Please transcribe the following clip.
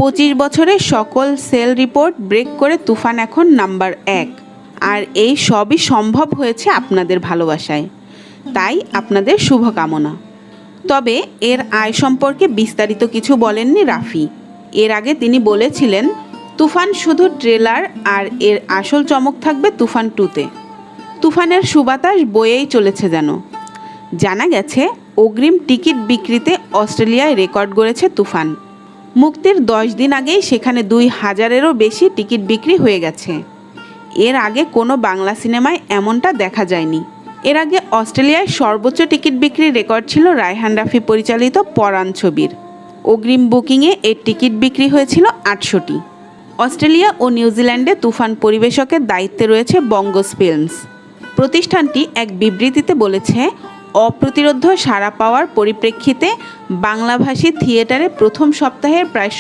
25 বছরের সকল sell report break করে তুফান এখন নাম্বার 1। আর এই সবই সম্ভব হয়েছে আপনাদের ভালোবাসায়। তাই আপনাদের শুভকামনা। তবে এর আয় সম্পর্কে বিস্তারিত কিছু বলেননি রাফি। এর আগে তিনি বলেছিলেন, তুফান শুধু ট্রেলার, আর এর আসল চমক থাকবে তুফান 2-তে। তুফানের সুবাতাস বয়েই চলেছে যেন। জানা গেছে, অগ্রিম টিকিট বিক্রিতে অস্ট্রেলিয়ায় রেকর্ড গড়েছে তুফান। মুক্তির 10 দিন আগেই সেখানে 2000-এরও বেশি টিকিট বিক্রি হয়ে গেছে। এর আগে কোনো বাংলা সিনেমায় এমনটা দেখা যায়নি। এর আগে অস্ট্রেলিয়ায় সর্বোচ্চ টিকিট বিক্রির রেকর্ড ছিল রায়হান রাফি পরিচালিত পরাণ ছবির। অগ্রিম বুকিংয়ে এর টিকিট বিক্রি হয়েছিল 800টি। অস্ট্রেলিয়া ও নিউজিল্যান্ডে তুফান পরিবেশকের দায়িত্বে রয়েছে বঙ্গস ফিল্মস। প্রতিষ্ঠানটি এক বিবৃতিতে বলেছে, অপ্রতিরোধ্য সাড়া পাওয়ার পরিপ্রেক্ষিতে বাংলাভাষী থিয়েটারে প্রথম সপ্তাহের প্রায়